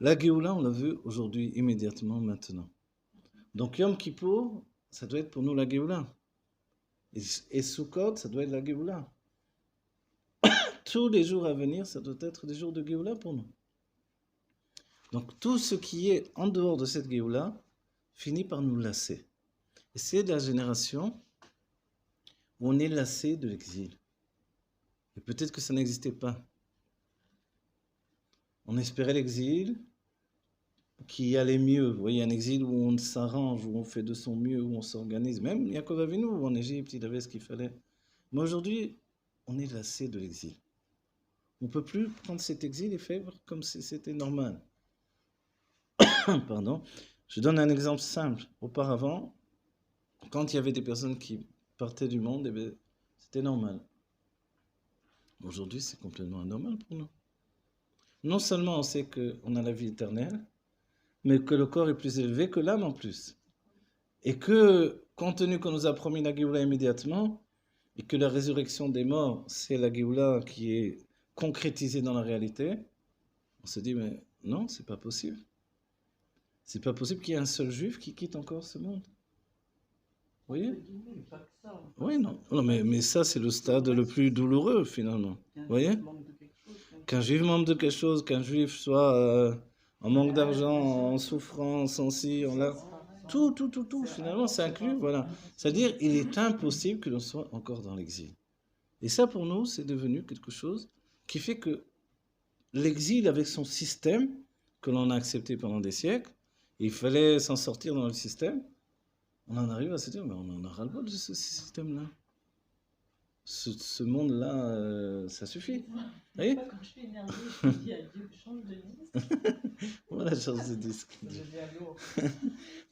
La Géoula, on l'a vu aujourd'hui, immédiatement, maintenant. Donc Yom Kippour, ça doit être pour nous la Géoula. Et Sukkot, ça doit être la Géoula. Tous les jours à venir, ça doit être des jours de Géoula pour nous. Donc tout ce qui est en dehors de cette Géoula finit par nous lasser. Et c'est la génération où on est lassé de l'exil. Et peut-être que ça n'existait pas. On espérait l'exil qui allait mieux. Vous voyez, un exil où on s'arrange, où on fait de son mieux, où on s'organise. Même Yaakov Avinu, en Égypte, il avait ce qu'il fallait. Mais aujourd'hui, on est lassé de l'exil. On ne peut plus prendre cet exil et faire comme si c'était normal. Pardon. Je donne un exemple simple. Auparavant, quand il y avait des personnes qui partaient du monde, eh bien, c'était normal. Aujourd'hui, c'est complètement anormal pour nous. Non seulement on sait qu'on a la vie éternelle, mais que le corps est plus élevé que l'âme en plus. Et que, compte tenu qu'on nous a promis la Géoula immédiatement, et que la résurrection des morts, c'est la Géoula qui est concrétisée dans la réalité, on se dit, mais non, c'est pas possible. C'est pas possible qu'il y ait un seul juif qui quitte encore ce monde. Vous voyez? Oui, non. Non, mais ça, c'est le stade le plus douloureux, finalement. Vous voyez? Qu'un juif manque de quelque chose, qu'un juif soit en manque d'argent, en souffrance, en ci, en là. Tout, finalement, c'est inclus, voilà. C'est-à-dire, il est impossible que l'on soit encore dans l'exil. Et ça, pour nous, c'est devenu quelque chose qui fait que l'exil, avec son système, que l'on a accepté pendant des siècles, il fallait s'en sortir dans le système, on en arrive à se dire, mais on en a ras-le-bol de ce système-là. Ce monde-là, ça suffit. Vous voyez? Quand je suis énervée, je dis à Dieu, change de disque. Voilà, change de disque.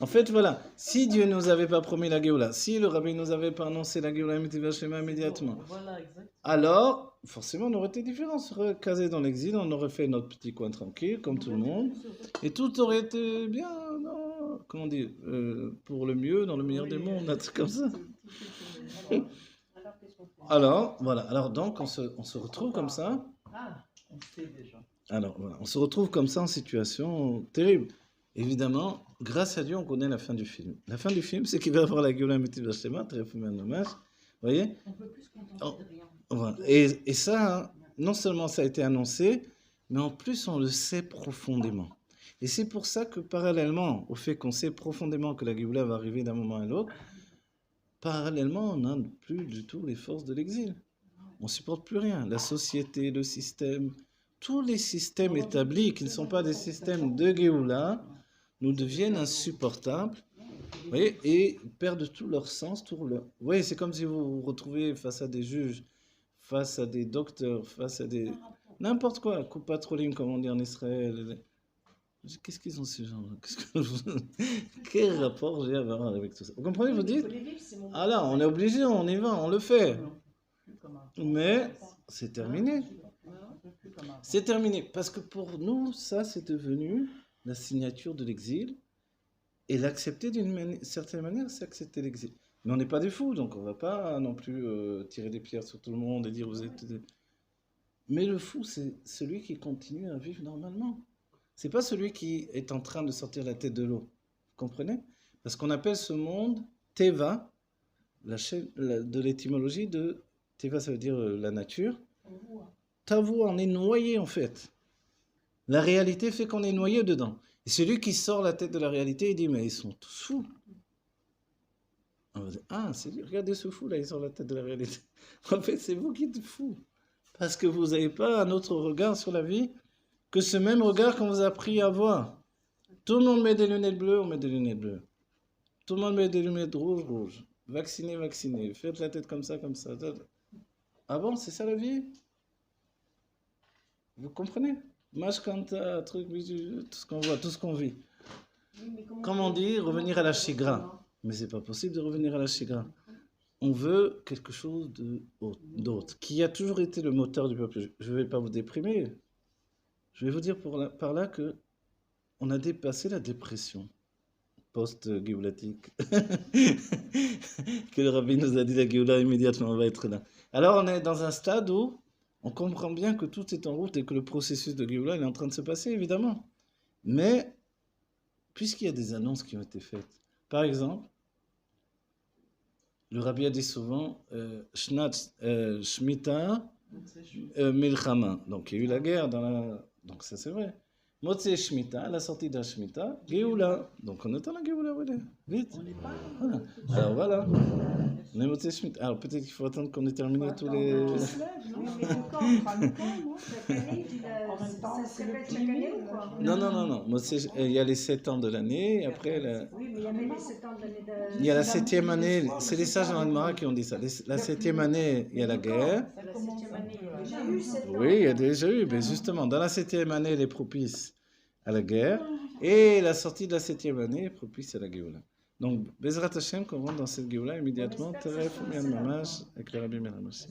En fait, voilà, si Dieu ne nous avait pas promis la Géoula, si le rabbi ne nous avait pas annoncé la Géoula immédiatement, Voilà, alors, forcément, on aurait été différent. On serait casé dans l'exil, on aurait fait notre petit coin tranquille, comme tout le monde, et tout aurait été bien, non, comment dire, pour le mieux, dans le meilleur des mondes, un truc comme ça. Alors, voilà. Alors, donc, on se retrouve comme ça. Ah, on sait déjà. Alors, voilà. On se retrouve comme ça en situation terrible. Évidemment, grâce à Dieu, on connaît la fin du film. La fin du film, c'est qu'il va y avoir la Géoula Mitivashema, très fumé un hommage. Vous voyez? On ne peut plus se contenter de rien. Voilà. Et ça, hein, non seulement ça a été annoncé, mais en plus, on le sait profondément. Et c'est pour ça que, parallèlement au fait qu'on sait profondément que la Géoula va arriver d'un moment à l'autre, parallèlement, on n'a plus du tout les forces de l'exil. On ne supporte plus rien. La société, le système, tous les systèmes établis qui ne sont pas des systèmes de Géoula nous deviennent insupportables. Vous voyez, et perdent tout leur sens, tout leur... Vous voyez, c'est comme si vous vous retrouvez face à des juges, face à des docteurs, face à des... N'importe quoi, coup patrolling, comme on dit en Israël. Qu'est-ce qu'ils ont ces gens-là? Quel rapport j'ai à avoir avec tout ça? Vous comprenez, vous dites? Ah là, on est obligé, on y va, on le fait. Mais c'est terminé. C'est terminé. Parce que pour nous, ça, c'est devenu la signature de l'exil. Et l'accepter d'une certaine manière, c'est accepter l'exil. Mais on n'est pas des fous, donc on ne va pas non plus tirer des pierres sur tout le monde et dire vous êtes... Mais le fou, c'est celui qui continue à vivre normalement. C'est pas celui qui est en train de sortir la tête de l'eau. Vous comprenez? Parce qu'on appelle ce monde Teva, de l'étymologie de Teva, ça veut dire la nature. Tavou, on est noyé en fait. La réalité fait qu'on est noyé dedans. Et celui qui sort la tête de la réalité, il dit, mais ils sont tous fous. On va dire, ah, c'est lui, regardez ce fou là, il sort la tête de la réalité. En fait, c'est vous qui êtes fous. Parce que vous n'avez pas un autre regard sur la vie que ce même regard qu'on vous a appris à avoir. Tout le monde met des lunettes bleues, on met des lunettes bleues. Tout le monde met des lunettes rouges, rouges. Vacciné, vacciné. Faites la tête comme ça, comme ça. Ah bon, c'est ça la vie? Vous comprenez? Mashkanta, truc, tout ce qu'on voit, tout ce qu'on vit. Comment dire, revenir à la chigra. Mais c'est pas possible de revenir à la chigra. On veut quelque chose d'autre, qui a toujours été le moteur du peuple. Je ne vais pas vous déprimer. Je vais vous dire par là que on a dépassé la dépression post-géoulatique. Que le rabbi nous a dit la Géoula immédiatement, on va être là. Alors on est dans un stade où on comprend bien que tout est en route et que le processus de Géoula est en train de se passer, évidemment. Mais, puisqu'il y a des annonces qui ont été faites, par exemple, le Rabbi a dit souvent Shnat Shemitah Milchama. Donc il y a eu la guerre dans la. Donc ça c'est vrai. Motzei Shemitah, à la sortie de la Shemitah, Géoula. Donc on est dans la Géoula, voilà. Vite. Voilà. Alors voilà. On est Motzei Shemitah. Alors peut-être qu'il faut attendre qu'on ait terminé tous les. Oui, mais encore, on prend le temps, non? Chaque année, ça se répète chaque année ou quoi? Non. Il y a les 7 ans de l'année, et après. Oui, mais il y a même les 7 ans de l'année de. Il y a la 7e année, c'est les sages en Almara qui ont dit ça. La 7e année, il y a la guerre. La 7e année, il y a déjà eu 7 ans. Oui, il y a déjà eu, mais justement, dans la 7e année, elle est propice à la guerre, et la sortie de la 7e année est propice à la Géoula. Donc, Bezrat Hashem, qu'on rentre dans cette Géoula immédiatement, Teref, Mian Mamash, avec le Rabbi Melamassi.